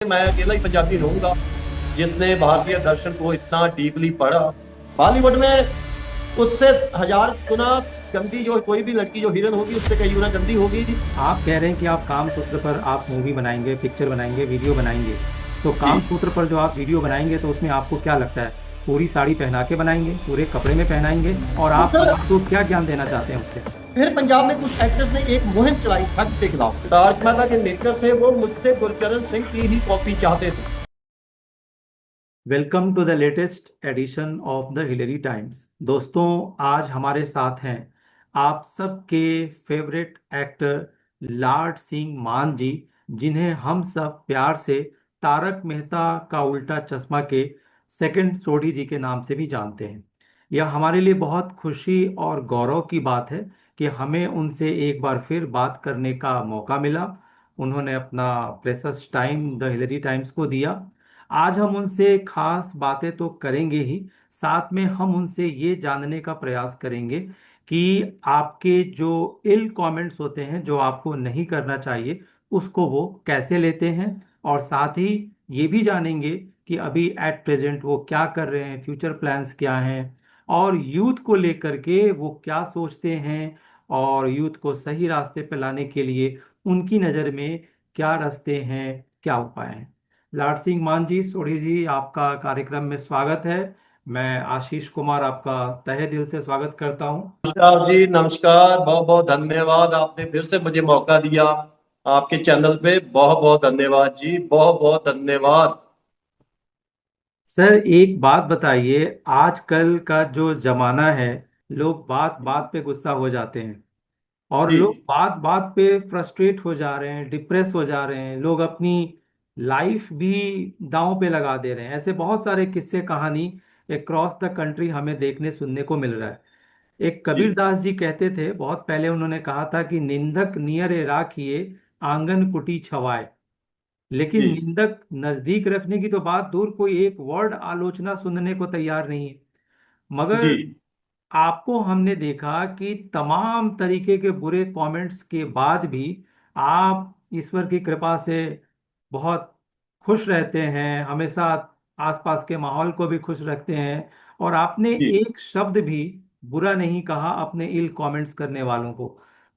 मैं अकेला ही पंजाबी रहूंगा जिसने भारतीय दर्शन को इतना डीपली पढ़ा। बॉलीवुड में उससे हजार गुना गंदी जो कोई भी लड़की जो हीरोइन होगी उससे कई गुना गंदी होगी जी। आप कह रहे हैं कि आप काम सूत्र पर आप मूवी बनाएंगे, पिक्चर बनाएंगे, वीडियो बनाएंगे। तो जी। काम सूत्र पर जो आप वीडियो बनाएंगे तो उसमें आपको क्या लगता है, पूरी साड़ी पहना के बनाएंगे, पूरे कपड़े में पहनाएंगे? और तो आप सर समाज को क्या ज्ञान देना चाहते हैं उससे? फिर पंजाब में कुछ एक्टर्स ने एक मुहिम चलाई ठग्स के खिलाफ। तारक मेहता के मेकर थे वो मुझसे गुरचरण सिंह की ही कॉपी चाहते थे। Welcome to the latest edition of the Hillary Times. दोस्तों, आज हमारे साथ हैं आप सबके फेवरेट एक्टर लाट सिंह मान जी, जिन्हें हम सब प्यार से तारक मेहता का उल्टा चश्मा के सेकंड सोढ़ी जी के नाम से भी जानते हैं। यह हमारे लिए बहुत खुशी और गौरव की बात है कि हमें उनसे एक बार फिर बात करने का मौका मिला। उन्होंने अपना precious time the Hillary times को दिया। आज हम उनसे खास बातें तो करेंगे ही, साथ में हम उनसे ये जानने का प्रयास करेंगे कि आपके जो इल कमेंट्स होते हैं, जो आपको नहीं करना चाहिए, उसको वो कैसे लेते हैं। और साथ ही ये भी जानेंगे कि अभी एट प्रेजेंट वो क्या कर रहे हैं, फ्यूचर प्लान्स क्या हैं, और यूथ को लेकर के वो क्या सोचते हैं, और यूथ को सही रास्ते पर लाने के लिए उनकी नज़र में क्या रास्ते हैं, क्या उपाय हैं। लाट सिंह मान जी, सोढ़ी जी, आपका कार्यक्रम में स्वागत है। मैं आशीष कुमार आपका तहे दिल से स्वागत करता हूं। नमस्कार जी, नमस्कार। बहुत बहुत धन्यवाद, आपने फिर से मुझे मौका दिया आपके चैनल पे। बहुत बहुत धन्यवाद जी, बहुत बहुत धन्यवाद। सर, एक बात बताइए, आजकल का जो जमाना है, लोग बात बात पे गुस्सा हो जाते हैं, और जी लोग बात बात पे फ्रस्ट्रेट हो जा रहे हैं, डिप्रेस हो जा रहे हैं, लोग अपनी लाइफ भी दांव पे लगा दे रहे हैं। ऐसे बहुत सारे किस्से कहानी अक्रॉस द कंट्री हमें देखने सुनने को मिल रहा है। एक जी कबीर दास जी कहते थे, बहुत पहले उन्होंने कहा था कि निंदक नियर राखिए, आंगन कुटी छवाए। लेकिन जी निंदक नजदीक रखने की तो बात दूर, कोई एक वर्ड आलोचना सुनने को तैयार नहीं है। जी मगर आपको हमने देखा कि तमाम तरीके के बुरे कमेंट्स के बाद भी आप ईश्वर की कृपा से बहुत खुश रहते हैं, हमेशा आसपास के माहौल को भी खुश रखते हैं, और आपने जी एक शब्द भी बुरा नहीं कहा अपने इल कमेंट्स करने वालों को।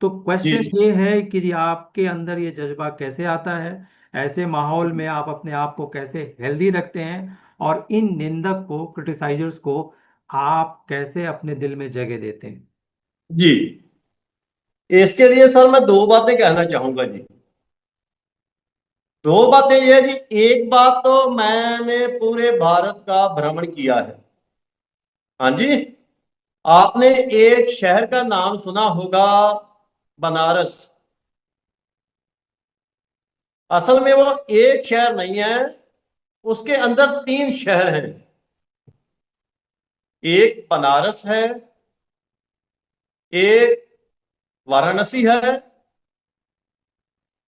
तो जी क्वेश्चन जी ये है कि जी आपके अंदर ये जज्बा कैसे आता है? ऐसे माहौल में आप अपने आप को कैसे हेल्दी रखते हैं? और इन निंदक को, क्रिटिसाइजर्स को आप कैसे अपने दिल में जगह देते हैं? जी। इसके लिए सर मैं दो बातें कहना चाहूंगा जी। दो बातें ये है जी। एक बात तो मैंने पूरे भारत का भ्रमण किया है। हाँ जी। आपने एक शहर का नाम सुना होगा, बनारस। असल में वो एक शहर नहीं है, उसके अंदर तीन शहर हैं। एक बनारस है, एक वाराणसी है,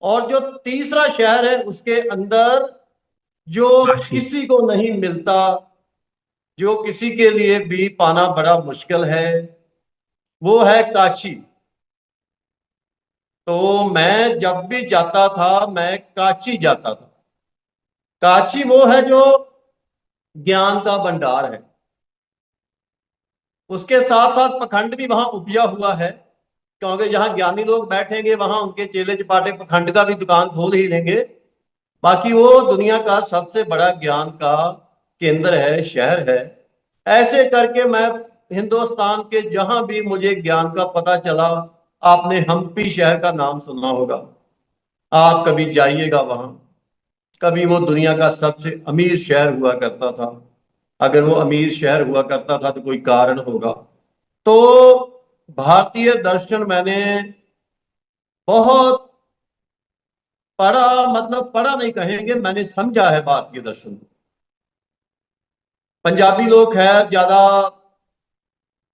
और जो तीसरा शहर है उसके अंदर जो काशी। किसी को नहीं मिलता, जो किसी के लिए भी पाना बड़ा मुश्किल है, वो है काशी। तो मैं जब भी जाता था मैं काशी जाता था। काशी वो है जो ज्ञान का भंडार है। उसके साथ साथ पखंड भी वहां उपजा हुआ है, क्योंकि जहां ज्ञानी लोग बैठेंगे वहां उनके चेले चपाटे पखंड का भी दुकान खोल ही लेंगे। बाकी वो दुनिया का सबसे बड़ा ज्ञान का केंद्र है, शहर है। ऐसे करके मैं हिंदुस्तान के जहां भी मुझे ज्ञान का पता चला, आपने हम्पी शहर का नाम सुना होगा। आप कभी जाइएगा वहां। कभी वो दुनिया का सबसे अमीर शहर हुआ करता था। अगर वो अमीर शहर हुआ करता था तो कोई कारण होगा। तो भारतीय दर्शन मैंने बहुत पढ़ा, मतलब पढ़ा नहीं कहेंगे, मैंने समझा है भारतीय दर्शन को। पंजाबी लोग खैर ज्यादा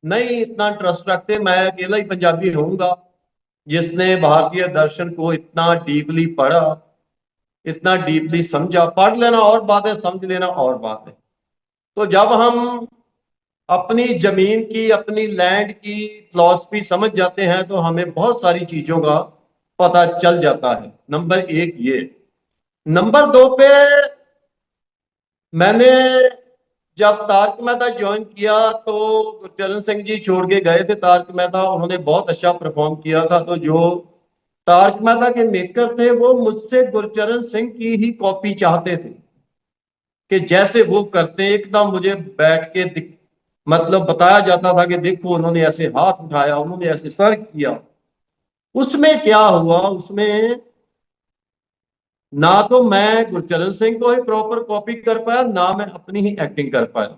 नहीं इतना ट्रस्ट रखते। मैं अकेला ही पंजाबी रहूंगा जिसने भारतीय दर्शन को इतना डीपली पढ़ा, इतना डीपली समझा। पढ़ लेना और बात है, समझ लेना और बात है। तो जब हम अपनी जमीन की, अपनी लैंड की फिलॉसफी समझ जाते हैं तो हमें बहुत सारी चीजों का पता चल जाता है। नंबर एक ये। नंबर 2 पे मैंने जब तारक मेहता ज्वाइन किया तो गुरचरण सिंह जी छोड़ के गए थे तारक मेहता, उन्होंने बहुत अच्छा परफॉर्म किया था। तो जो तारक मेहता के मेकर थे वो मुझसे गुरचरण सिंह की ही कॉपी चाहते थे कि जैसे वो करते हैं एकदम मुझे बैठ के मतलब बताया जाता था कि देखो उन्होंने ऐसे हाथ उठाया, उन्होंने ऐसे सर किया। उसमें क्या हुआ, उसमें ना तो मैं गुरचरण सिंह को ही प्रॉपर कॉपी कर पाया, ना मैं अपनी ही एक्टिंग कर पाया।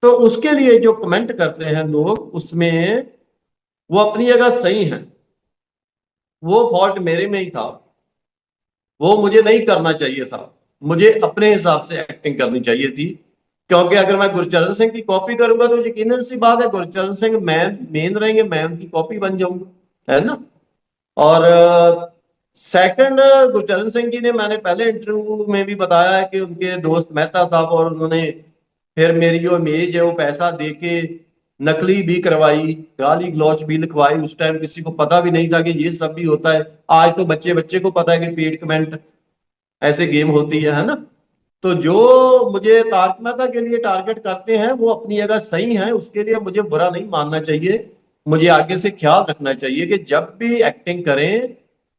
तो उसके लिए जो कमेंट करते हैं लोग उसमें, वो अपनी जगह सही है। वो फॉल्ट मेरे में ही था, वो मुझे नहीं करना चाहिए था। मुझे अपने हिसाब से एक्टिंग करनी चाहिए थी, क्योंकि अगर मैं गुरचरण सिंह की कॉपी करूंगा तो यकीनन सी बात है गुरचरण सिंह मैन मेन रहेंगे, मैं उनकी कॉपी बन जाऊंगा, है ना। और सेकंड, गुरचरण सिंह जी ने, मैंने पहले इंटरव्यू में भी बताया है कि उनके दोस्त मेहता साहब और उन्होंने फिर मेरी जो इमेज है वो पैसा दे के नकली भी करवाई, गाली गलौच भी लिखवाई। उस टाइम किसी को पता भी नहीं था कि ये सब भी होता है। आज तो बच्चे बच्चे को पता है कि पेड कमेंट ऐसे गेम होती है ना। तो जो मुझे तारक मेहता के लिए टारगेट करते हैं वो अपनी जगह सही है, उसके लिए मुझे बुरा नहीं मानना चाहिए। मुझे आगे से ख्याल रखना चाहिए कि जब भी एक्टिंग करें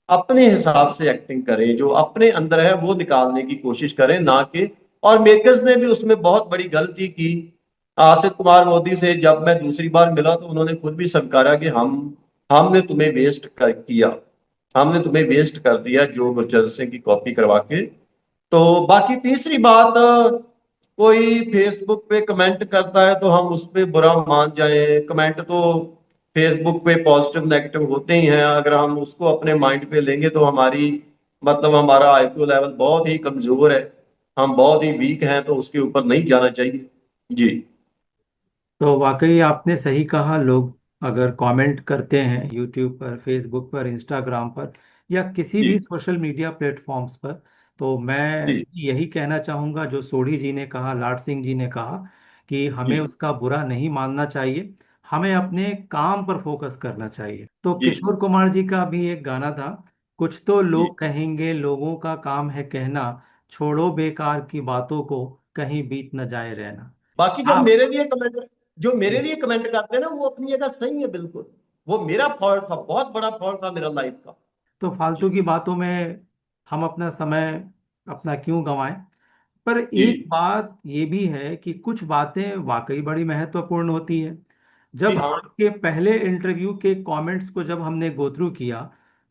अपने हिसाब से एक्टिंग करें, जो अपने अंदर है वो निकालने की कोशिश करें, ना कि। और मेकर्स ने भी उसमें बहुत बड़ी गलती की। आसिफ कुमार मोदी से जब मैं दूसरी बार मिला तो उन्होंने खुद भी स्वीकारा कि हमने तुम्हें वेस्ट किया, हमने तुम्हें वेस्ट कर दिया जो गुरचरण सिंह की कॉपी करवा के। तो बाकी तीसरी बात, कोई फेसबुक पे कमेंट करता है तो हम उस पे बुरा मान जाएं। कमेंट तो फेसबुक पे पॉजिटिव नेगेटिव होते ही हैं, अगर हम उसको अपने माइंड पे लेंगे तो हमारी मतलब हमारा आईक्यू लेवल बहुत ही कमजोर है, हम बहुत ही वीक हैं, तो उसके ऊपर नहीं जाना चाहिए। जी। तो वाकई आपने सही कहा। लोग अगर कमेंट करते हैं यूट्यूब पर, फेसबुक पर, इंस्टाग्राम पर या किसी जी। भी सोशल मीडिया प्लेटफॉर्म्स पर, तो मैं जी। यही कहना चाहूँगा जो सोढ़ी जी ने कहा, लाट सिंह जी ने कहा, कि हमें जी। उसका बुरा नहीं मानना चाहिए। हमें अपने काम पर फोकस करना चाहिए। तो जी। किशोर कुमार जी का भी एक गाना था, कुछ तो जी। लोग कहेंगे लोगों का काम है कहना, छोड़ो बेकार की बातों को, कहीं बीत न जाए रहना। बाकी आप जो मेरे लिए कमेंट करते हैं ना वो अपनी जगह सही है बिल्कुल। वो मेरा फॉल्ट था, बहुत बड़ा फॉल्ट था मेरा लाइफ का। तो जी। फालतू की बातों में हम अपना समय अपना क्यों गंवाएं। पर जी। एक बात ये भी है कि कुछ बातें वाकई बड़ी महत्वपूर्ण होती है। जी। जब हाँ। आपके पहले इंटरव्यू के कमेंट्स को जब हमने गो थ्रू किया,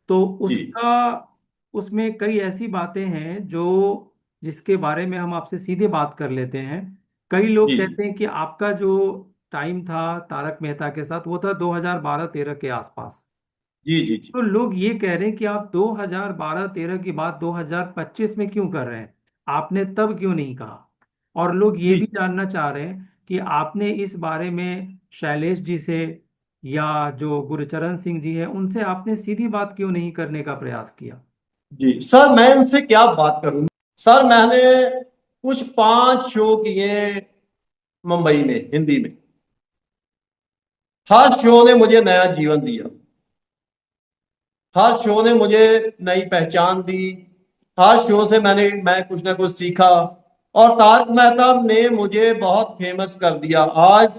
तो जी। उसका उसमें कई ऐसी बातें हैं जो जिसके बारे में हम आपसे सीधे बात कर लेते हैं। कई लोग जी। जी। कहते हैं कि आपका जो टाइम था तारक मेहता के साथ वो था 2012-13 के आसपास। जी। जी। जी। तो लोग ये कह रहे हैं कि आप 2012-13 की बात 2025 में क्यों कर रहे हैं, आपने तब क्यों नहीं कहा। और लोग ये जी। भी जानना चाह रहे हैं कि आपने इस बारे में शैलेश जी से या जो गुरचरण सिंह जी है उनसे आपने सीधी बात क्यों नहीं करने का प्रयास किया। जी सर, मैं उनसे क्या बात करूं। सर मैंने कुछ 5 शो किए मुंबई में हिंदी में। हर शो ने मुझे नया जीवन दिया, हर शो ने मुझे नई पहचान दी, हर शो से मैं कुछ ना कुछ सीखा। और तारक मेहता ने मुझे बहुत फेमस कर दिया। आज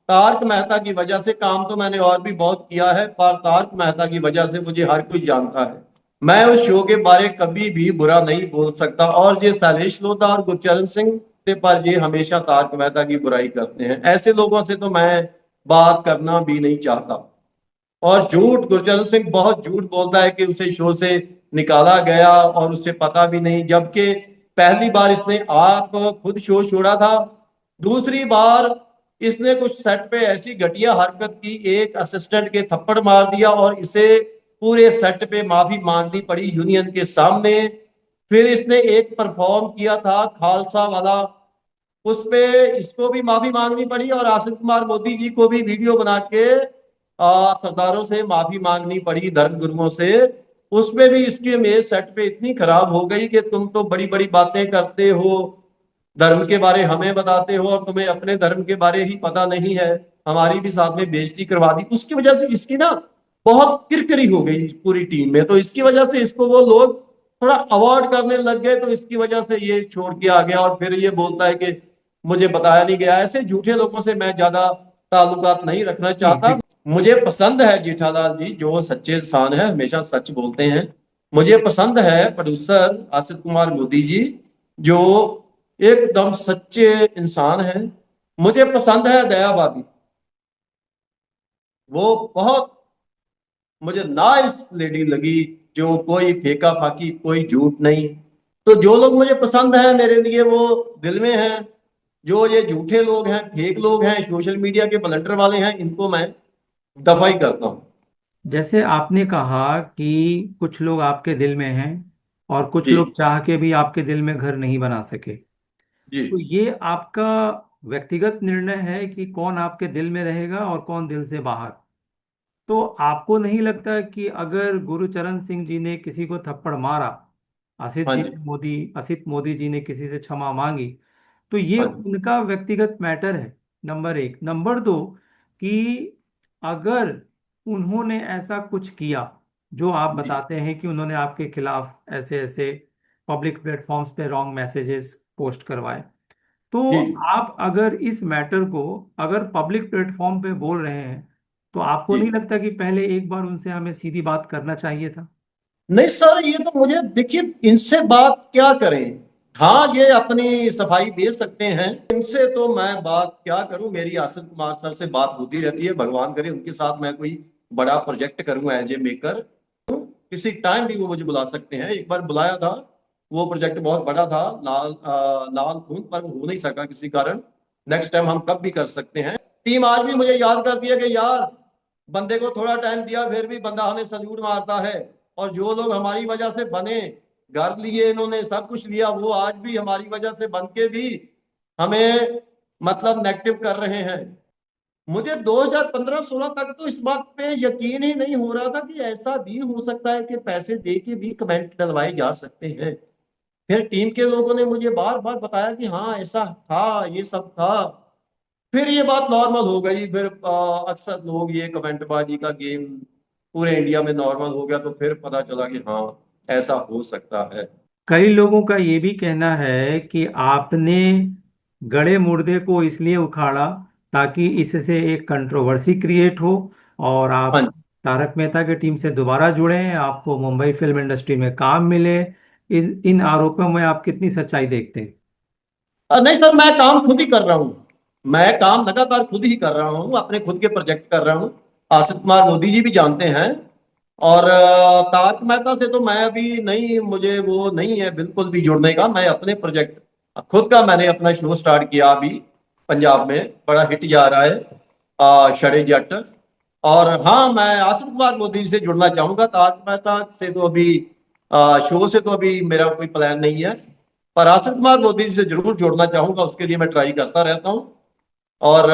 तारक मेहता की वजह से, काम तो मैंने और भी बहुत किया है, पर तारक मेहता की वजह से मुझे हर कोई जानता है। मैं उस शो के बारे कभी भी बुरा नहीं बोल सकता। और ये शैलेश लोधा और गुरचरण सिंह के पर ये हमेशा तारक मेहता की बुराई करते हैं। ऐसे लोगों से तो मैं बात करना भी नहीं चाहता। और झूठ, गुरचरण सिंह बहुत झूठ बोलता है कि उसे शो से निकाला गया और उसे पता भी नहीं, जबकि पहली बार इसने आप खुद शो छोड़ा था। दूसरी बार इसने कुछ सेट पे ऐसी घटिया हरकत की, एक असिस्टेंट के थप्पड़ मार दिया और इसे पूरे सेट पे माफी मांगनी पड़ी यूनियन के सामने। फिर इसने एक परफॉर्म किया था खालसा वाला, उस पे इसको भी माफी मांगनी पड़ी और आशीष कुमार मोदी जी को भी वीडियो बना के सरदारों से माफी मांगनी पड़ी, धर्म गुरुओं से। उसमें भी इसकी इमेज सेट पे इतनी खराब हो गई कि तुम तो बड़ी बड़ी बातें करते हो, धर्म के बारे हमें बताते हो और तुम्हें अपने धर्म के बारे ही पता नहीं है। हमारी भी साथ में बेइज्जती करवा दी। उसकी वजह से इसकी ना बहुत किरकिरी हो गई पूरी टीम में, तो इसकी वजह से इसको वो लोग थोड़ा अवॉइड करने लग गए, तो इसकी वजह से ये छोड़ के आ गया। और फिर ये बोलता है कि मुझे बताया नहीं गया। ऐसे झूठे लोगों से मैं ज्यादा ताल्लुकात नहीं रखना जी चाहता। मुझे पसंद है जेठालाल जी, जो सच्चे इंसान है, हमेशा सच बोलते हैं। मुझे पसंद है प्रोड्यूसर आसिफ कुमार मोदी जी, जो एकदम सच्चे इंसान हैं। मुझे पसंद है दया भाभी, वो बहुत मुझे नाइस लेडी लगी, जो कोई फेंका फाकी, कोई झूठ नहीं। तो जो लोग मुझे पसंद हैं मेरे लिए वो दिल में हैं। जो ये झूठे लोग हैं, फेक लोग हैं, सोशल मीडिया के बलंडर वाले हैं, इनको मैं दफाई करता हूँ। जैसे आपने कहा कि कुछ लोग आपके दिल में हैं और कुछ जी। लोग चाह के भी आपके दिल में घर नहीं बना सके, जी। तो ये आपका व्यक्तिगत निर्णय है कि कौन आपके दिल में रहेगा और कौन दिल से बाहर। तो आपको नहीं लगता कि अगर गुरुचरण सिंह जी ने किसी को थप्पड़ मारा, हाँ जी। असित मोदी जी ने किसी से क्षमा मांगी, तो ये हाँ जी। उनका व्यक्तिगत मैटर है, नंबर एक। नंबर दो, कि अगर उन्होंने ऐसा कुछ किया जो आप जी। बताते हैं कि उन्होंने आपके खिलाफ ऐसे ऐसे पब्लिक प्लेटफॉर्म्स पे रॉन्ग मैसेजेस पोस्ट करवाए, तो जी। जी। आप अगर इस मैटर को अगर पब्लिक प्लेटफॉर्म पे बोल रहे हैं, तो आपको जी। नहीं लगता कि पहले एक बार उनसे हमें सीधी बात करना चाहिए था? नहीं सर, ये तो मुझे देखिए, इनसे बात क्या करें। हाँ, ये अपनी सफाई दे सकते हैं। इनसे तो मैं बात क्या करूं, मेरी आसिफ कुमार सर से बात होती रहती है। भगवान करे उनके साथ मैं कोई बड़ा प्रोजेक्ट करूं एज ए मेकर। किसी टाइम भी वो मुझे बुला सकते हैं। एक बार बुलाया था, वो प्रोजेक्ट बहुत बड़ा था, लाल खून, पर वो हो नहीं सका किसी कारण। नेक्स्ट टाइम हम कब भी कर सकते हैं। टीम आज भी मुझे याद करती है कि यार, बंदे को थोड़ा टाइम दिया फिर भी बंदा हमें सल्यूट मारता है। और जो लोग हमारी वजह से बने, घर लिए इन्होंने, सब कुछ लिया, वो आज भी हमारी वजह से बन के भी हमें मतलब नेगेटिव कर रहे हैं। मुझे 2015-16 तक तो इस बात पे यकीन ही नहीं हो रहा था कि ऐसा भी हो सकता है कि पैसे दे के भी कमेंट डलवाए जा सकते हैं। फिर टीम के लोगों ने मुझे बार बार बताया कि हाँ ऐसा था, ये सब था। फिर ये बात नॉर्मल हो गई। फिर अक्सर लोग, ये कमेंटबाजी का गेम पूरे इंडिया में नॉर्मल हो गया, तो फिर पता चला कि हाँ ऐसा हो सकता है। कई लोगों का ये भी कहना है कि आपने गड़े मुर्दे को इसलिए उखाड़ा ताकि इससे एक कंट्रोवर्सी क्रिएट हो और हाँ आप जी। तारक मेहता की टीम से दोबारा जुड़ें, आपको मुंबई फिल्म इंडस्ट्री में काम मिले। इन आरोपों में आप कितनी सच्चाई देखते हैं? नहीं सर, मैं काम खुद ही कर रहा हूँ। मैं काम लगातार खुद ही कर रहा हूँ, अपने खुद के प्रोजेक्ट कर रहा हूँ। आसिफ कुमार मोदी जी भी जानते हैं। और तारक मेहता से तो मैं अभी नहीं, मुझे वो नहीं है बिल्कुल भी जुड़ने का। मैं अपने प्रोजेक्ट खुद का, मैंने अपना शो स्टार्ट किया अभी पंजाब में, बड़ा हिट जा रहा है, शड़े जट। और हाँ, मैं आसिफ कुमार मोदी जी से जुड़ना चाहूंगा। तारक मेहता से तो अभी, शो से तो अभी मेरा कोई प्लान नहीं है। पर आसिफ कुमार मोदी जी से जरूर जोड़ना चाहूंगा, उसके लिए मैं ट्राई करता रहता हूँ। और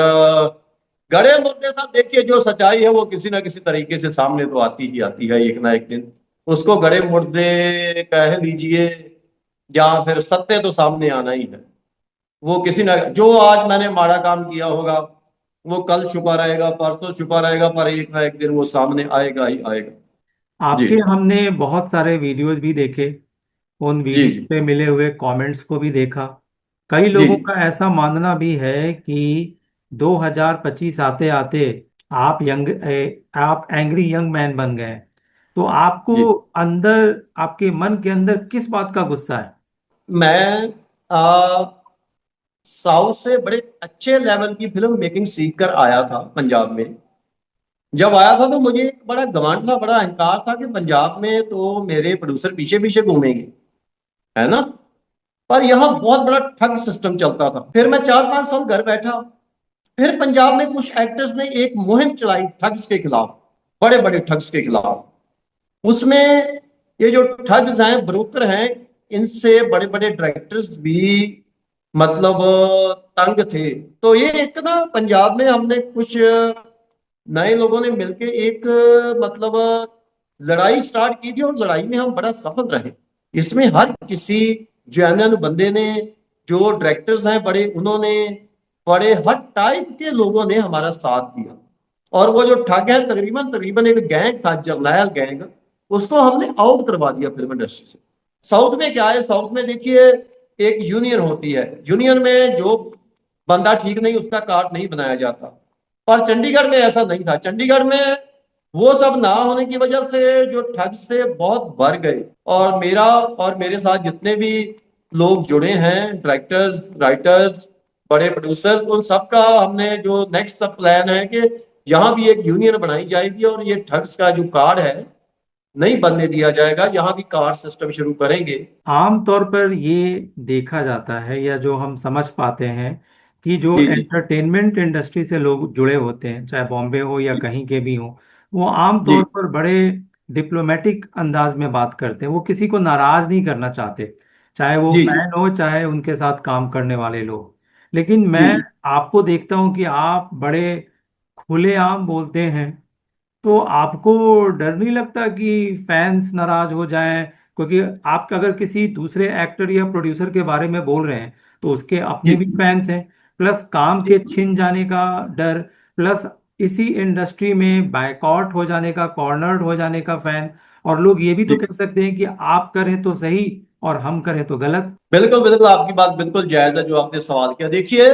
गड़े मुर्दे साहब, देखिए जो सच्चाई है वो किसी ना किसी तरीके से सामने तो आती ही आती है एक ना एक दिन। उसको गड़े मुर्दे कह लीजिए, या फिर सत्य तो सामने आना ही है। वो किसी ना, जो आज मैंने माड़ा काम किया होगा वो कल छुपा रहेगा, परसों छुपा रहेगा, पर एक ना एक दिन वो सामने आएगा ही आएगा। जी। आपके हमने बहुत सारे वीडियोस भी देखे, उन जी। वीडियो जी। पे मिले हुए कमेंट्स को भी देखा। कई जी। लोगों जी। का ऐसा मानना भी है कि 2025 आते आते आप आप एंग्री यंग मैन बन गए। तो जी। आपको अंदर, आपके मन के अंदर किस बात का गुस्सा है? मैं साउथ से बड़े अच्छे लेवल की फिल्म मेकिंग सीख कर आया था पंजाब में। जब आया था तो मुझे एक बड़ा घमंड था, बड़ा अहंकार था कि पंजाब में तो मेरे प्रोड्यूसर पीछे पीछे घूमेंगे, है ना। पर यहाँ बहुत बड़ा ठग सिस्टम चलता था। फिर मैं 4-5 साल घर बैठा। फिर पंजाब में कुछ एक्टर्स ने एक मुहिम चलाई ठग्स के खिलाफ, बड़े बड़े ठग्स के खिलाफ। उसमें ये जो ठग्स हैं, ब्रोकर हैं, इनसे बड़े बड़े डायरेक्टर्स भी मतलब तंग थे। तो ये एक ना पंजाब में हमने कुछ नए लोगों ने मिलके एक मतलब लड़ाई स्टार्ट की थी, और लड़ाई में हम बड़ा सफल रहे। इसमें हर किसी जेन्युइन बंदे ने, जो डायरेक्टर्स हैं बड़े, उन्होंने, बड़े हर टाइप के लोगों ने हमारा साथ दिया। और वो जो ठग है, तकरीबन तकरीबन एक गैंग था, जर्नैल गैंग, उसको हमने आउट करवा दिया फिल्म इंडस्ट्री से। साउथ में क्या है, साउथ में देखिए एक यूनियन होती है, यूनियन में जो बंदा ठीक नहीं उसका कार्ड नहीं बनाया जाता। पर चंडीगढ़ में ऐसा नहीं था। चंडीगढ़ में वो सब ना होने की वजह से जो ठग से बहुत बढ़ गए। और मेरा और मेरे साथ जितने भी लोग जुड़े हैं, डायरेक्टर्स, राइटर्स, बड़े प्रोड्यूसर्स, उन सबका हमने जो नेक्स्ट सब प्लान है कि यहाँ भी एक यूनियन बनाई जाएगी और ये ठग्स का जो कार्ड है नहीं बनने दिया जाएगा, यहाँ भी कार्ड सिस्टम शुरू करेंगे। आमतौर पर ये देखा जाता है या जो हम समझ पाते हैं कि जो जी जी एंटरटेनमेंट इंडस्ट्री से लोग जुड़े होते हैं, चाहे बॉम्बे हो या जी कहीं के भी हो, वो जी आमतौर पर बड़े डिप्लोमेटिक अंदाज में बात करते हैं। वो किसी को नाराज नहीं करना चाहते, चाहे वो जी जी फैन हो चाहे उनके साथ काम करने वाले लोग। लेकिन जी मैं जी आपको देखता हूँ कि आप बड़े खुलेआम बोलते हैं। तो आपको डर नहीं लगता कि फैंस नाराज हो जाएं? क्योंकि आप अगर किसी दूसरे एक्टर या प्रोड्यूसर के बारे में बोल रहे हैं तो उसके अपने जी भी फैंस हैं, प्लस काम जी के छिन जाने का डर, प्लस इसी इंडस्ट्री में बायकॉट हो जाने का, कॉर्नर्ड हो जाने का फैन। और लोग ये भी तो जी। कह सकते हैं कि आप करें तो सही और हम करें तो गलत। बिल्कुल बिल्कुल, आपकी बात बिल्कुल जायज है जो आपने सवाल किया। देखिए,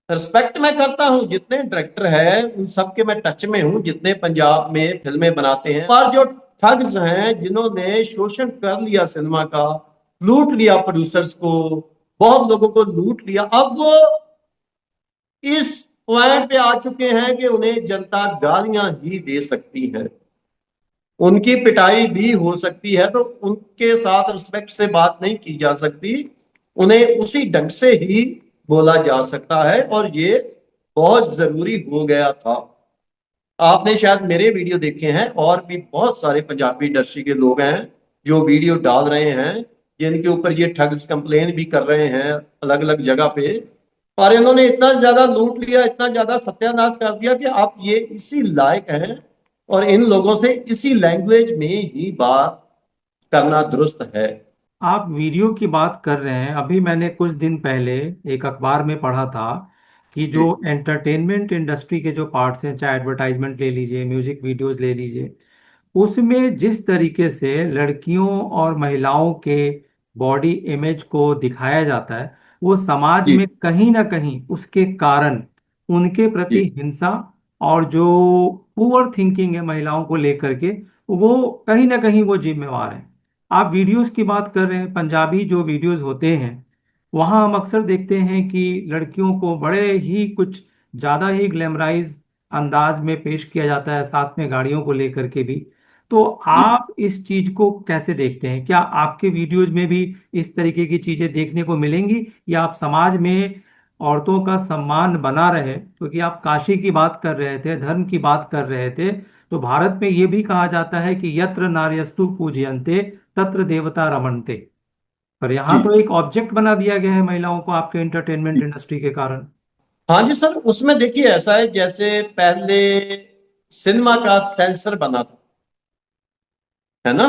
रिस्पेक्ट मैं करता हूँ जितने डायरेक्टर हैं, उन सबके मैं टच में हूँ, जितने पंजाब में फिल्में बनाते हैं। पर जो ठग्स हैं जिन्होंने शोषण कर लिया सिनेमा का, लूट लिया प्रोड्यूसर्स को, बहुत लोगों को लूट लिया, अब वो इस पॉइंट पे आ चुके हैं कि उन्हें जनता गालियां ही दे सकती है, उनकी पिटाई भी हो सकती है। तो उनके साथ रिस्पेक्ट से बात नहीं की जा सकती, उन्हें उसी ढंग से ही बोला जा सकता है, और ये बहुत जरूरी हो गया था। आपने शायद मेरे वीडियो देखे हैं, और भी बहुत सारे पंजाबी इंडस्ट्री के लोग हैं जो वीडियो डाल रहे हैं, जिनके ऊपर ये ठग्स कंप्लेन भी कर रहे हैं अलग अलग जगह पे। और इन्होंने इतना ज्यादा लूट लिया, इतना ज्यादा सत्यानाश कर दिया कि आप ये इसी लायक हैं, और इन लोगों से इसी लैंग्वेज में ही बात करना दुरुस्त है। आप वीडियो की बात कर रहे हैं, अभी मैंने कुछ दिन पहले एक अखबार में पढ़ा था कि जो जी एंटरटेनमेंट इंडस्ट्री के जो पार्ट्स हैं, चाहे एडवर्टाइजमेंट ले लीजिए, म्यूजिक वीडियोस ले लीजिए, उसमें जिस तरीके से लड़कियों और महिलाओं के बॉडी इमेज को दिखाया जाता है, वो समाज जी में कहीं ना कहीं उसके कारण उनके प्रति जी हिंसा और जो पुअर थिंकिंग है महिलाओं को लेकर के, वो कहीं ना कहीं वो जिम्मेवार है। आप वीडियोस की बात कर रहे हैं, पंजाबी जो वीडियोस होते हैं वहाँ हम अक्सर देखते हैं कि लड़कियों को बड़े ही कुछ ज़्यादा ही ग्लैमराइज अंदाज में पेश किया जाता है, साथ में गाड़ियों को लेकर के भी। तो जी आप इस चीज को कैसे देखते हैं? क्या आपके वीडियोज में भी इस तरीके की चीजें देखने को मिलेंगी, या आप समाज में औरतों का सम्मान बना रहे? क्योंकि आप काशी की बात कर रहे थे, धर्म की बात कर रहे थे, तो भारत में ये भी कहा जाता है कि यत्र नार्यस्तु पूज्यन्ते तत्र देवता रमन्ते। पर यहाँ जी तो एक ऑब्जेक्ट बना दिया गया है महिलाओं को आपके एंटरटेनमेंट जी। इंडस्ट्री के कारण। हाँ जी सर, उसमें देखिए ऐसा है जैसे पहले सिनेमा का सेंसर बना था, है ना,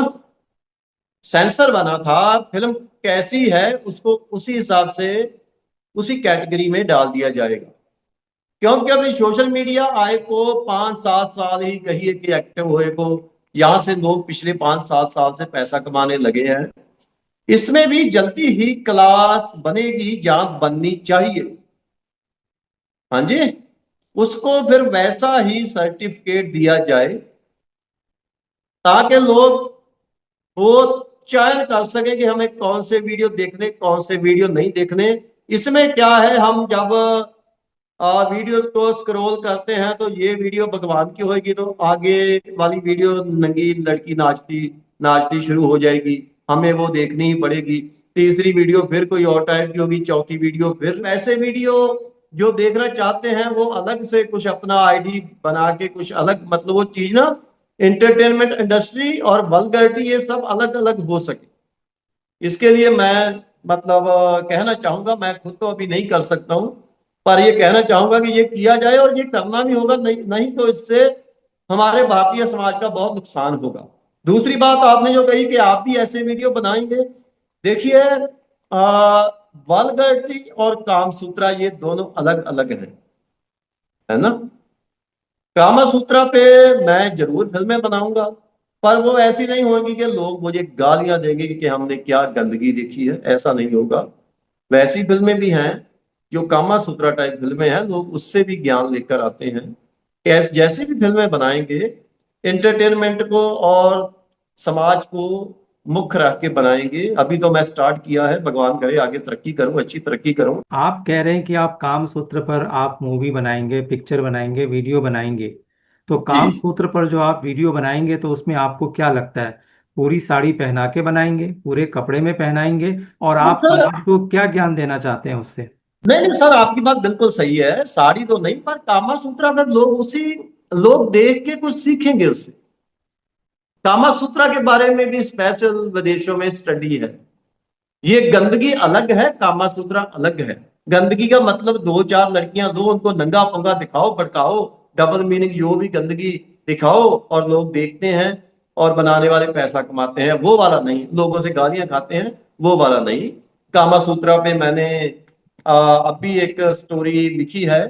सेंसर बना था, फिल्म कैसी है उसको उसी हिसाब से उसी कैटेगरी में डाल दिया जाएगा। क्योंकि अभी सोशल मीडिया आए को 5-7 साल ही कहिए कि एक्टिव हुए को, यहाँ से लोग पिछले 5-7 साल से पैसा कमाने लगे हैं। इसमें भी जल्दी ही क्लास बनेगी जहां बननी चाहिए। हाँ जी, उसको फिर वैसा ही सर्टिफिकेट दिया जाए ताकि लोग वो चयन कर सके कि हमें कौन से वीडियो देखने, कौन से वीडियो नहीं देखने। इसमें क्या है, हम जब वीडियो को स्क्रॉल करते हैं तो ये वीडियो भगवान की होगी तो आगे वाली वीडियो नंगी लड़की नाचती नाचती शुरू हो जाएगी, हमें वो देखनी ही पड़ेगी। तीसरी वीडियो फिर कोई और टाइप की होगी, चौथी वीडियो फिर ऐसे वीडियो जो देखना चाहते हैं वो अलग से कुछ अपना आईडी बना के कुछ अलग, मतलब वो चीज ना, इंटरटेनमेंट इंडस्ट्री और वल्गैरिटी ये सब अलग अलग हो सके। इसके लिए मैं मतलब कहना चाहूंगा, मैं खुद तो अभी नहीं कर सकता हूं, पर ये कहना चाहूंगा कि ये किया जाए और ये करना भी होगा, नहीं नहीं तो इससे हमारे भारतीय समाज का बहुत नुकसान होगा। दूसरी बात आपने जो कही कि आप भी ऐसे वीडियो बनाएंगे, देखिए, वल्गैरिटी और कामसूत्रा ये दोनों अलग अलग हैं, है ना। कामा सूत्रा पे मैं जरूर फिल्में बनाऊंगा, पर वो ऐसी नहीं होगी कि लोग मुझे गालियां देंगे कि हमने क्या गंदगी देखी है, ऐसा नहीं होगा। वैसी फिल्में भी हैं जो कामा सूत्रा टाइप फिल्में हैं, लोग उससे भी ज्ञान लेकर आते हैं। जैसे भी फिल्में बनाएंगे, एंटरटेनमेंट को और समाज को मुख्य रख के बनाएंगे। अभी तो मैं स्टार्ट किया है, भगवान करे आगे तरक्की करूं, अच्छी तरक्की करूं। आप कह रहे हैं कि आप काम सूत्र पर आप मूवी बनाएंगे, पिक्चर बनाएंगे, वीडियो बनाएंगे। तो जी। काम सूत्र पर जो आप वीडियो बनाएंगे तो उसमें आपको क्या लगता है, पूरी साड़ी पहना के बनाएंगे, पूरे कपड़े में पहनाएंगे, और नहीं आप सर, समाज को क्या ज्ञान देना चाहते हैं उससे? नहीं नहीं सर, आपकी बात बिल्कुल सही है, साड़ी तो नहीं, पर कामा सूत्रा में लोग उसी, लोग देख के कुछ सीखेंगे उससे। कामा सूत्रा के बारे में भी स्पेशल विदेशों में स्टडी है। ये गंदगी अलग है, कामा सूत्रा अलग है। गंदगी का मतलब दो चार लड़कियां दो, उनको नंगा पंगा दिखाओ, भड़काओ, डबल मीनिंग जो भी गंदगी दिखाओ और लोग देखते हैं और बनाने वाले पैसा कमाते हैं, वो वाला नहीं। लोगों से गालियां खाते हैं, वो वाला नहीं। कामा सूत्रा पे मैंने अभी एक स्टोरी लिखी है।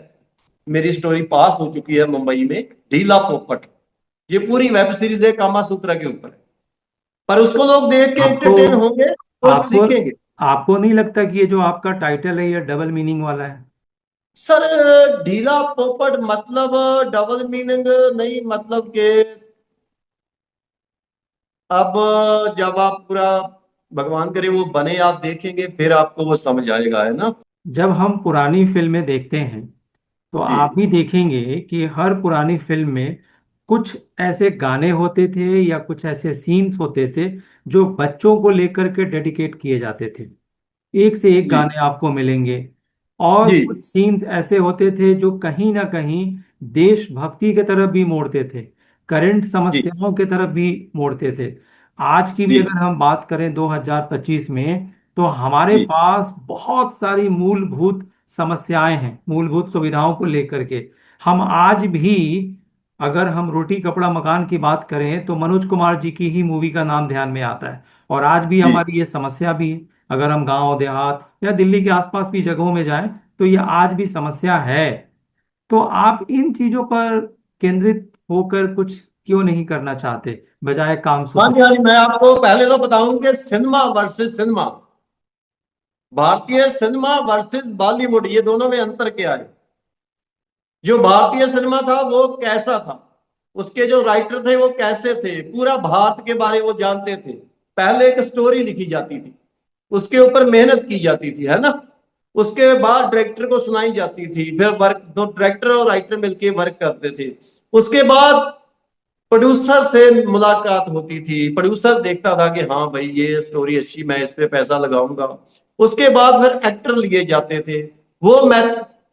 मेरी स्टोरी पास हो चुकी है मुंबई में, ढीला पोपट। ये पूरी वेब सीरीज है कामा सूत्रा के ऊपर, पर उसको लोग देख के आपको एंटरटेन होंगे और आपको सीखेंगे। आपको नहीं लगता कि ये जो आपका टाइटल है ये डबल मीनिंग वाला है? सर, ढीला पोपट मतलब डबल मीनिंग नहीं, मतलब के अब जब आप पूरा, भगवान करे वो बने, आप देखेंगे फिर आपको वो समझ आएगा, है ना। जब हम पुरानी फिल्में देखते हैं तो जी आप भी देखेंगे कि हर पुरानी फिल्म में कुछ ऐसे गाने होते थे या कुछ ऐसे सीन्स होते थे जो बच्चों को लेकर के डेडिकेट किए जाते थे। एक से एक जी गाने आपको मिलेंगे। और जी कुछ सीन्स ऐसे होते थे जो कहीं ना कहीं देशभक्ति की तरफ भी मोड़ते थे, करंट जी समस्याओं की तरफ भी मोड़ते थे। आज की भी जी अगर हम बात करें 2025 में, तो हमारे जी पास बहुत सारी मूलभूत समस्याएं हैं, मूलभूत सुविधाओं को लेकर के। हम आज भी, अगर हम रोटी कपड़ा मकान की बात करें तो मनोज कुमार जी की ही मूवी का नाम ध्यान में आता है। और आज भी जी। हमारी ये समस्या भी है। अगर हम गांव देहात या दिल्ली के आसपास भी जगहों में जाएं तो ये आज भी समस्या है। तो आप इन चीजों पर केंद्रित होकर कुछ क्यों नहीं करना चाहते, बजाय काम हाँ सूत्र? जी, हाँ जी, मैं आपको पहले तो बताऊं कि सिनेमा वर्सेस सिनेमा, भारतीय सिनेमा वर्सेस बॉलीवुड, ये दोनों में अंतर क्या है। जो भारतीय सिनेमा था वो कैसा था, उसके जो राइटर थे वो कैसे थे, पूरा भारत के बारे में वो जानते थे। पहले एक स्टोरी लिखी जाती थी, उसके ऊपर मेहनत की जाती थी, है ना। उसके बाद डायरेक्टर को सुनाई जाती थी, फिर वर्क, दो डायरेक्टर और राइटर मिलके वर्क करते थे। उसके बाद प्रोड्यूसर से मुलाकात होती थी, प्रोड्यूसर देखता था कि हाँ भाई ये स्टोरी अच्छी, मैं इस पे पैसा लगाऊंगा। उसके बाद फिर एक्टर लिए जाते थे, वो मैं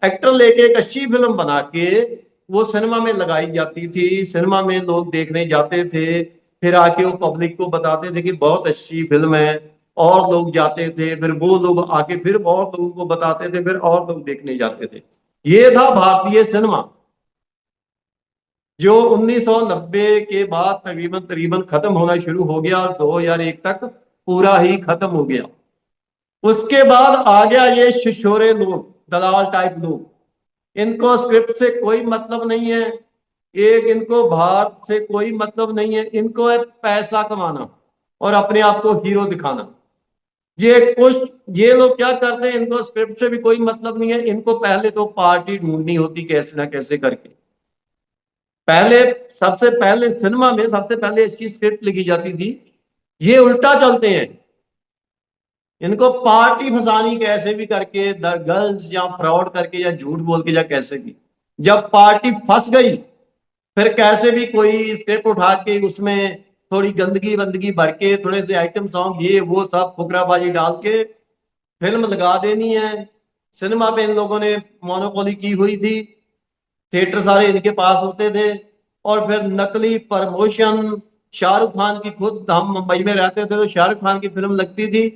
एक्टर लेके एक अच्छी फिल्म बना के वो सिनेमा में लगाई जाती थी, सिनेमा में लोग देखने जाते थे। फिर आके वो पब्लिक को बताते थे कि बहुत अच्छी फिल्म है, और लोग जाते थे, फिर वो लोग आके फिर और लोगों को बताते थे, फिर और लोग देखने जाते थे। ये था भारतीय सिनेमा, जो 1990 के बाद तकरीबन तकरीबन खत्म होना शुरू हो गया और 2001 तक पूरा ही खत्म हो गया। उसके बाद आ गया ये शिशोरे लोग, दलाल टाइप लोग। इनको स्क्रिप्ट से कोई मतलब नहीं है, एक इनको भारत से कोई मतलब नहीं है, इनको है पैसा कमाना और अपने आप को हीरो दिखाना। ये कुछ, ये लोग क्या करते हैं, इनको स्क्रिप्ट से भी कोई मतलब नहीं है, इनको पहले तो पार्टी ढूंढनी होती कैसे ना कैसे करके। पहले, सबसे पहले सिनेमा में सबसे पहले इसकी स्क्रिप्ट लिखी जाती थी। ये उल्टा चलते हैं, इनको पार्टी फंसानी कैसे भी करके, गर्ल्स या फ्रॉड करके या झूठ बोल के या कैसे भी। जब पार्टी फंस गई, फिर कैसे भी कोई स्क्रिप्ट उठा के उसमें थोड़ी गंदगी वंदगी भर के, थोड़े से आइटम सॉन्ग ये वो सब फुकराबाजी डाल के फिल्म लगा देनी है। सिनेमा पे इन लोगों ने मोनोपोली की हुई थी, थिएटर सारे इनके पास होते थे। और फिर नकली प्रमोशन, शाहरुख खान की, खुद हम मुंबई में रहते थे तो शाहरुख खान की फिल्म लगती थी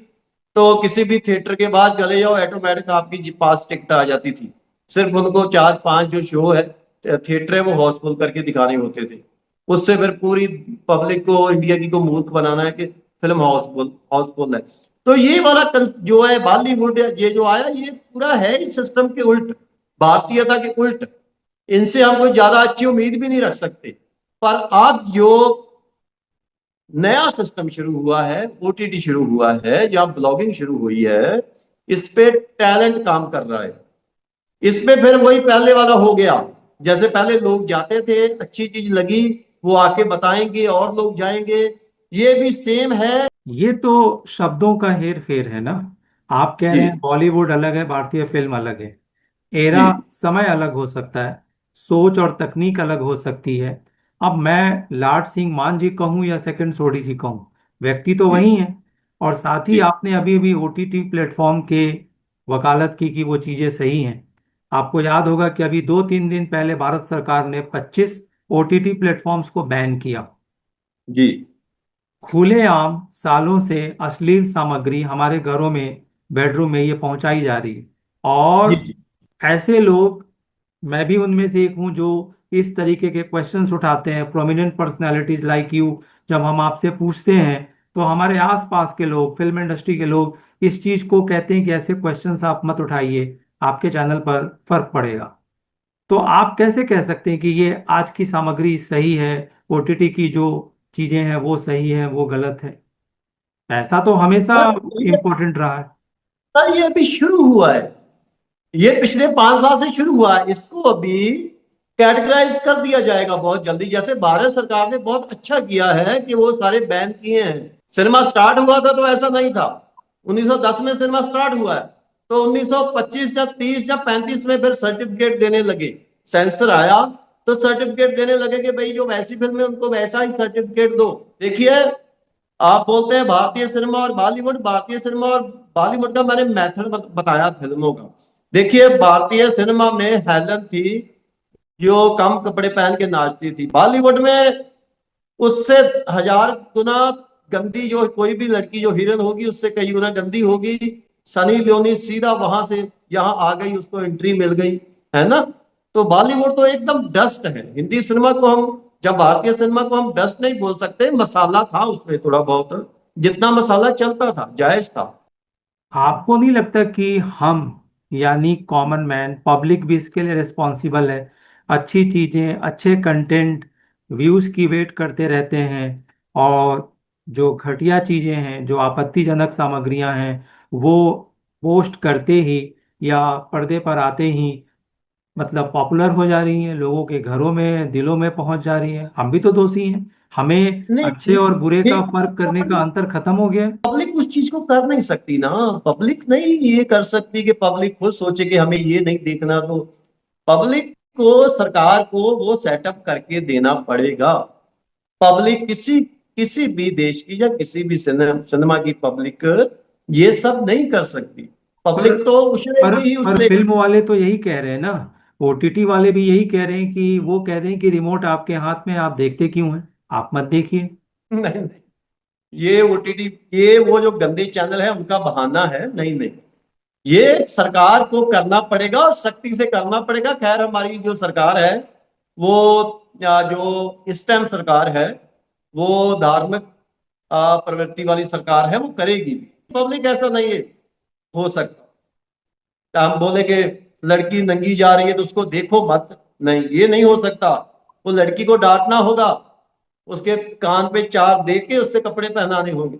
तो किसी भी थिएटर के बाद चले जाओ, ऑटोमेटिक आपकी पास टिकट आ जाती थी। सिर्फ उनको चार पांच जो शो है, थिएटर है, वो हाउसफुल करके दिखाने होते थे। उससे फिर पूरी पब्लिक को, इंडिया की को मूर्ख बनाना है कि फिल्म हाउसफुल हाउसफुल है। तो ये वाला जो है बॉलीवुड, ये जो आया, ये पूरा है इस सिस्टम के उल्ट, भारतीयता के उल्ट। इनसे हम कोई ज्यादा अच्छी उम्मीद भी नहीं रख सकते। पर अब जो नया सिस्टम शुरू हुआ है, ओटीटी शुरू हुआ है, जहां ब्लॉगिंग शुरू हुई है। इस पे टैलेंट काम कर रहा है। इसमें फिर वही पहले वाला हो गया। जैसे पहले लोग जाते थे, अच्छी चीज लगी, वो आके बताएंगे और लोग जाएंगे। ये भी सेम है। ये तो शब्दों का हेर फेर है ना। आप कह जी। रहे हैं बॉलीवुड अलग है, भारतीय फिल्म अलग है। एरा, जी। समय अलग हो सकता है, सोच और तकनीक अलग हो सकती है। अब मैं लाट सिंह मान जी कहूँ या सेकंड सोढी जी कहूँ, व्यक्ति तो जी। वही है। और साथ ही जी। आपने अभी अभी ओटीटी प्लेटफॉर्म के वकालत की कि वो चीजें सही हैं। आपको याद होगा कि अभी 2-3 दिन पहले भारत सरकार ने 25 ओटीटी प्लेटफॉर्म्स को बैन किया। जी। खुलेआम सालों से अश्लील सामग्री हमारे घरों में, बेडरूम में ये पहुंचाई जा रही है। जी। और जी। ऐसे लोग, मैं भी उनमें से एक हूं, जो इस तरीके के क्वेश्चंस उठाते हैं, प्रोमिनेंट पर्सनालिटीज लाइक यू। जब हम आपसे पूछते हैं तो हमारे आसपास के लोग, फिल्म इंडस्ट्री के लोग इस चीज को कहते हैं कि ऐसे क्वेश्चंस आप मत उठाइए, आपके चैनल पर फर्क पड़ेगा। तो आप कैसे कह सकते हैं कि ये आज की सामग्री सही है, ओटीटी की जो चीजें हैं वो सही है, वो गलत है? ऐसा तो हमेशा सर ये इम्पोर्टेंट रहा है। सर ये अभी शुरू हुआ है। ये पिछले 5 साल से शुरू हुआ है। इसको अभी कैटेगराइज कर दिया जाएगा बहुत जल्दी। जैसे भारत सरकार ने बहुत अच्छा किया है कि वो सारे बैन किए हैं। सिनेमा स्टार्ट हुआ था तो ऐसा नहीं था। 1910 में सिनेमा स्टार्ट हुआ है, तो 1925 या 30 या 35 में फिर सर्टिफिकेट देने लगे। सेंसर आया तो सर्टिफिकेट देने लगे कि भाई जो वैसी फिल्म है उनको वैसा ही सर्टिफिकेट दो। देखिए, आप बोलते हैं भारतीय सिनेमा और बॉलीवुड। भारतीय सिनेमा और बॉलीवुड का मैंने मेथड बताया फिल्मों का। देखिए, भारतीय सिनेमा में हेलन थी जो कम कपड़े पहन के नाचती थी। बॉलीवुड में उससे 1000 गुना गंदी, जो कोई भी लड़की जो हीरोइन होगी उससे कई गुना गंदी होगी। सनी लियोनी सीधा वहां से यहाँ आ गई, उसको एंट्री मिल गई, है ना। तो बॉलीवुड तो एकदम डस्ट है। हिंदी सिनेमा को हम, जब भारतीय सिनेमा को हम डस्ट नहीं बोल सकते, मसाला था उसमें थोड़ा बहुत, जितना मसाला चलता था जायज था। आपको नहीं लगता कि हम, यानी कॉमन मैन, पब्लिक भी इसके लिए रिस्पॉन्सिबल है? अच्छी चीजें, अच्छे कंटेंट, व्यूज की वेट करते रहते हैं, और जो घटिया चीजें हैं, जो आपत्तिजनक सामग्रियां हैं, वो पोस्ट करते ही या पर्दे पर आते ही मतलब पॉपुलर हो जा रही हैं, लोगों के घरों में, दिलों में पहुंच जा रही हैं। हम भी तो दोषी हैं, हमें नहीं, अच्छे और बुरे का फर्क करने का पब्लिक अंतर खत्म हो गया है। पब्लिक उस चीज को कर नहीं सकती ना। पब्लिक नहीं ये कर सकती कि पब्लिक खुद सोचे कि हमें ये नहीं देखना। तो पब्लिक को, सरकार को वो सेटअप करके देना पड़ेगा। पब्लिक किसी किसी भी देश की या किसी भी सिनेमा की पब्लिक ये सब नहीं कर सकती। पर पब्लिक तो पर उछलेगी ही पर उछलेगी। फिल्म वाले तो यही कह रहे हैं ना, ओटीटी वाले भी यही कह रहे हैं कि वो कह रहे हैं कि रिमोट आपके हाथ में, आप देखते क्यों हैं, आप मत देखिए। नहीं, नहीं, ये ओटीटी, ये वो जो गंदे चैनल है उनका बहाना है। नहीं, नहीं, ये सरकार को करना पड़ेगा और सख्ती से करना पड़ेगा। खैर, हमारी जो सरकार है वो, जो इस टाइम सरकार है, वो धार्मिक प्रवृत्ति वाली सरकार है, वो करेगी भी। पब्लिक ऐसा नहीं है, हो सकता हम बोले कि लड़की नंगी जा रही है तो उसको देखो मत। नहीं, ये नहीं हो सकता। वो लड़की को डांटना होगा, उसके कान पे चार दे के उससे कपड़े पहनाने होंगे।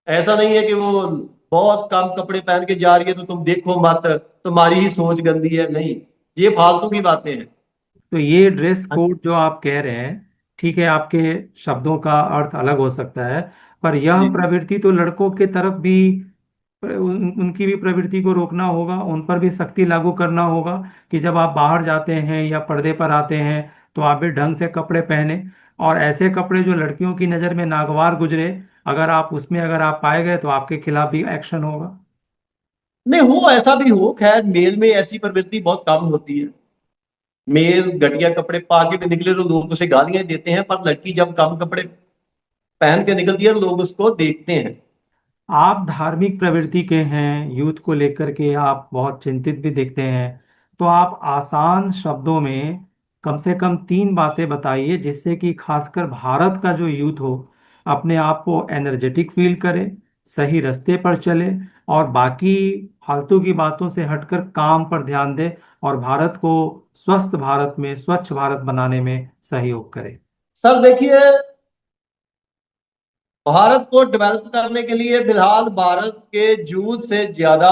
ऐसा नहीं है कि वो बहुत कम कपड़े पहन के जा रही है तो तुम देखो मत, तुम्हारी ही सोच गंदी है। नहीं, ये फालतू की बातें हैं। तो ये ड्रेस कोड जो आप कह रहे हैं, ठीक है, आपके शब्दों का अर्थ अलग हो सकता है, पर यह जी। प्रवृत्ति तो लड़कों के तरफ भी, उनकी भी प्रवृत्ति को रोकना होगा, उन पर भी सख्ती लागू करना होगा कि जब आप बाहर जाते हैं या पर्दे पर आते हैं तो आप भी ढंग से कपड़े पहने। और ऐसे कपड़े जो लड़कियों की नज़र में नागवार गुजरे, अगर आप उसमें, अगर आप पाए गए तो आपके खिलाफ भी एक्शन होगा। नहीं, हो ऐसा भी हो। खैर, मेल में ऐसी प्रवृत्ति बहुत कम होती है। मेल घटिया कपड़े पा के भी निकले तो लोग उसे गालियां ही देते हैं, पर लड़की जब कम कपड़े पहन के निकलती है लोग उसको देखते हैं। आप धार्मिक प्रवृत्ति के हैं, यूथ को लेकर के आप बहुत चिंतित भी दिखते हैं। तो आप आसान शब्दों में कम से कम 3 बातें बताइए जिससे कि खासकर भारत का जो यूथ हो, अपने आप को एनर्जेटिक फील करे, सही रास्ते पर चले, और बाकी फालतू की बातों से हटकर काम पर ध्यान दे, और भारत को स्वस्थ भारत में, स्वच्छ भारत बनाने में सहयोग करे। सर देखिए, भारत को डेवलप करने के लिए फिलहाल भारत के यूज से ज्यादा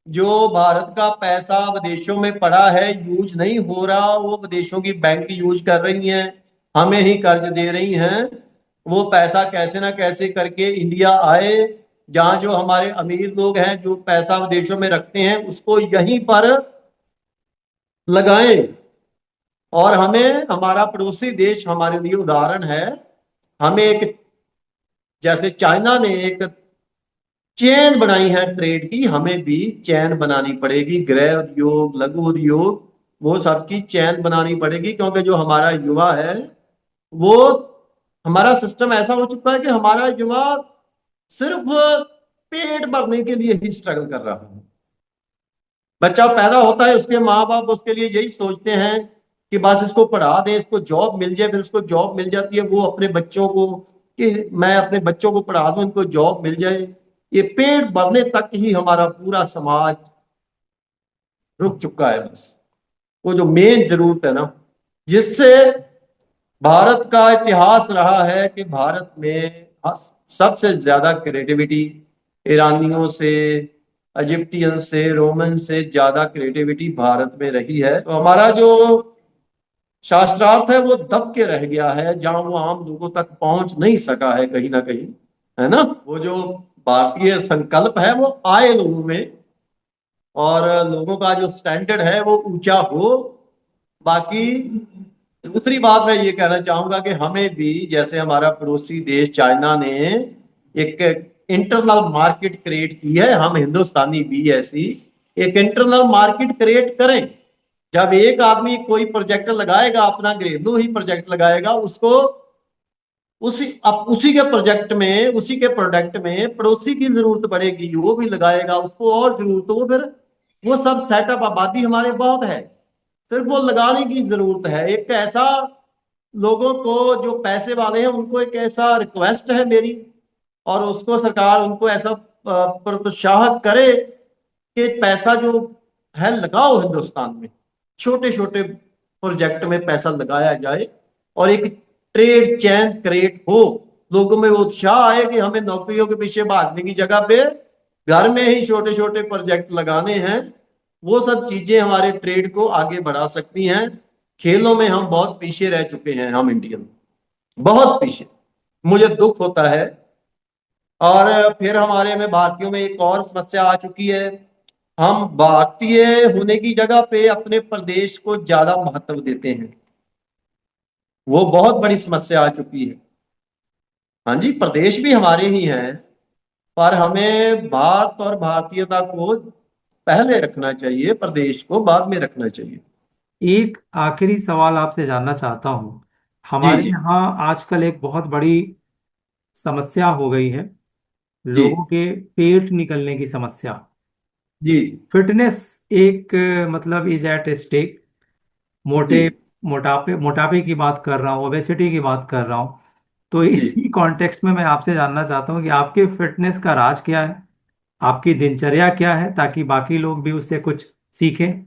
जो भारत का पैसा विदेशों में पड़ा है, यूज नहीं हो रहा, वो विदेशों की बैंक यूज कर रही हैं, हमें ही कर्ज दे रही हैं। वो पैसा कैसे ना कैसे करके इंडिया आए, जहां जो हमारे अमीर लोग हैं जो पैसा विदेशों में रखते हैं उसको यहीं पर लगाएं। और हमें, हमारा पड़ोसी देश हमारे लिए उदाहरण है। हमें एक, जैसे चाइना ने एक चेन बनाई है ट्रेड की, हमें भी चैन बनानी पड़ेगी, गृह उद्योग, लघु उद्योग, वो सबकी चैन बनानी पड़ेगी। क्योंकि जो हमारा युवा है वो, हमारा सिस्टम ऐसा हो चुका है कि हमारा युवा सिर्फ पेट भरने के लिए ही स्ट्रगल कर रहा है। बच्चा पैदा होता है, उसके माँ बाप उसके लिए यही सोचते हैं कि बस इसको पढ़ा दें, इसको जॉब मिल जाए। फिर उसको जॉब मिल जाती है, वो अपने बच्चों को, कि मैं अपने बच्चों को पढ़ा दूं, इनको जॉब मिल जाए। ये पेट भरने तक ही हमारा पूरा समाज रुक चुका है। बस वो जो मेन जरूरत है ना, जिससे भारत का इतिहास रहा है कि भारत में सबसे ज्यादा क्रिएटिविटी ईरानियों से, इजिप्टियन से, रोमन से ज्यादा क्रिएटिविटी भारत में रही है। तो हमारा जो शास्त्रार्थ है वो दब के रह गया है, जहां वो आम लोगों तक पहुंच नहीं सका है, कहीं ना कहीं, है ना। वो जो भारतीय संकल्प है वो आए लोगों में, और लोगों का जो स्टैंडर्ड है वो ऊंचा हो। बाकी दूसरी बात मैं ये कहना चाहूंगा कि हमें भी, जैसे हमारा पड़ोसी देश चाइना ने एक इंटरनल मार्केट क्रिएट की है, हम हिंदुस्तानी भी ऐसी एक इंटरनल मार्केट क्रिएट करें। जब एक आदमी कोई प्रोजेक्ट लगाएगा, अपना घरेलू ही प्रोजेक्ट लगाएगा, उसको उसी के प्रोजेक्ट में, उसी के प्रोडक्ट में पड़ोसी की जरूरत पड़ेगी, वो भी लगाएगा, उसको और जरूरत हो, फिर वो सब सेटअप, आबादी हमारे बहुत है, सिर्फ वो लगाने की जरूरत है। एक ऐसा, लोगों को जो पैसे वाले हैं उनको एक ऐसा रिक्वेस्ट है मेरी, और उसको सरकार उनको ऐसा प्रोत्साहित करे कि पैसा जो है लगाओ हिंदुस्तान में, छोटे छोटे प्रोजेक्ट में पैसा लगाया जाए, और एक ट्रेड चैन क्रिएट हो, लोगों में वो उत्साह आए कि हमें नौकरियों के पीछे भागने की जगह पे घर में ही छोटे छोटे प्रोजेक्ट लगाने हैं। वो सब चीजें हमारे ट्रेड को आगे बढ़ा सकती हैं। खेलों में हम बहुत पीछे रह चुके हैं, हम इंडियन बहुत पीछे, मुझे दुख होता है। और फिर हमारे में भारतीयों में एक और समस्या आ चुकी है, हम भारतीय होने की जगह पे अपने प्रदेश को ज्यादा महत्व देते हैं। वो बहुत बड़ी समस्या आ चुकी है। हाँ जी, प्रदेश भी हमारे ही हैं, पर हमें भारत और भारतीयता को पहले रखना चाहिए, प्रदेश को बाद में रखना चाहिए। एक आखिरी सवाल आपसे जानना चाहता हूँ। जी हमारे जी यहाँ आजकल एक बहुत बड़ी समस्या हो गई है, जी लोगों के पेट निकलने की समस्या। जी फिटनेस एक मतलब इज एट स्टेक। जी मोटे मोटापे मोटापे की बात कर रहा हूँ, ओबेसिटी की बात कर रहा हूँ। तो जी। इसी कॉन्टेक्स्ट में मैं आपसे जानना चाहता हूँ कि आपके फिटनेस का राज क्या है, आपकी दिनचर्या क्या है, ताकि बाकी लोग भी उससे कुछ सीखें।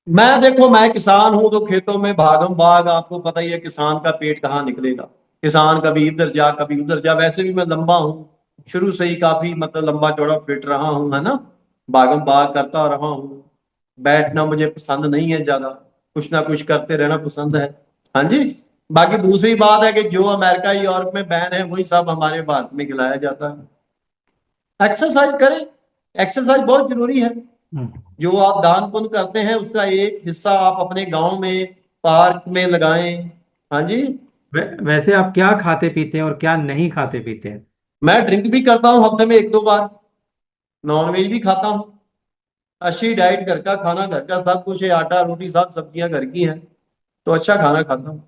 मैं, देखो, मैं किसान हूं तो खेतों में भागम भाग, आपको पता ही है किसान का पेट कहाँ निकलेगा। किसान कभी इधर जा कभी उधर जा, वैसे भी मैं लंबा हूँ, शुरू से ही काफी मतलब लंबा चौड़ा फिट रहा हूँ, है ना। भागम भाग करता रहा हूँ, बैठना मुझे पसंद नहीं है ज्यादा, कुछ ना कुछ करते रहना पसंद है। हाँ जी। बाकी दूसरी बात है कि जो अमेरिका यूरोप में बैन है वही सब हमारे भारत में खिलाया जाता है। एक्सरसाइज करें, एक्सरसाइज बहुत जरूरी है। हम्म। जो आप दान पुण्य करते हैं उसका एक हिस्सा आप अपने गांव में, पार्क में लगाएं। हाँ जी। वैसे आप क्या खाते पीते हैं और क्या नहीं खाते पीते हैं? मैं ड्रिंक भी करता हूँ हफ्ते में एक दो बार, नॉन वेज भी खाता हूँ। अच्छी डाइट, घर का खाना, घर का सब कुछ है, आटा रोटी सब सब्जियां घर की हैं, तो अच्छा खाना खाता हूँ।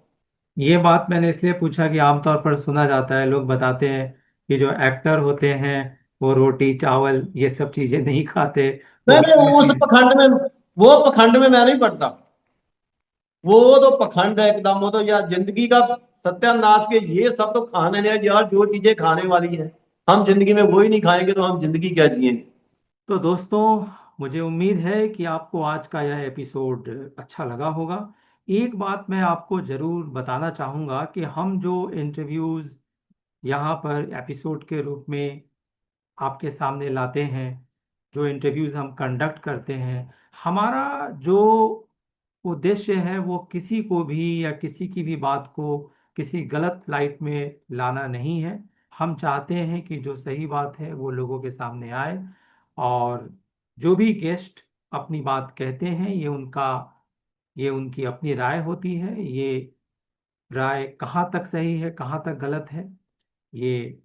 ये बात मैंने इसलिए पूछा कि आमतौर पर सुना जाता है, लोग बताते हैं कि जो एक्टर होते हैं वो रोटी चावल ये सब चीजें नहीं खाते, वो मैंने उस वीक हैं। पखंड में, वो पखंड में मैं नहीं पड़ता। वो तो पखंड है एकदम, वो तो यार जिंदगी का सत्यानाश के, ये सब तो खाने हैं यार, जो चीजें खाने वाली हैं हम जिंदगी में वो ही नहीं खाएंगे तो हम जिंदगी क्या जिएंगे। तो दोस्तों, मुझे उम्मीद है कि आपको आज का यह एपिसोड अच्छा लगा होगा। एक बात मैं आपको जरूर बताना चाहूँगा कि हम जो इंटरव्यूज़ यहाँ पर एपिसोड के रूप में आपके सामने लाते हैं, जो इंटरव्यूज हम कंडक्ट करते हैं। हमारा जो उद्देश्य है वो किसी को भी या किसी की भी बात को किसी गलत लाइट में लाना नहीं है। हम चाहते हैं कि जो सही बात है वो लोगों के सामने आए, और जो भी गेस्ट अपनी बात कहते हैं ये उनकी अपनी राय होती है। ये राय कहाँ तक सही है कहाँ तक गलत है, ये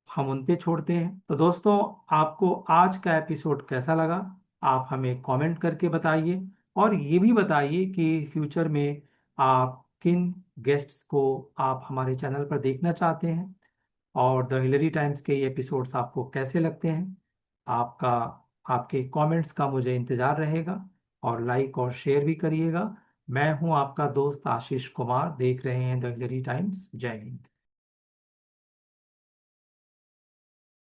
हम उन पे छोड़ते हैं। तो दोस्तों, आपको आज का एपिसोड कैसा लगा, आप हमें कमेंट करके बताइए। और ये भी बताइए कि फ्यूचर में आप किन गेस्ट्स को आप हमारे चैनल पर देखना चाहते हैं, और द हिलरी टाइम्स के ये एपिसोड्स आपको कैसे लगते हैं। आपका आपके कमेंट्स का मुझे इंतज़ार रहेगा, और लाइक और शेयर भी करिएगा। मैं हूं आपका दोस्त आशीष कुमार, देख रहे हैं द हिलरी टाइम्स। जय हिंद।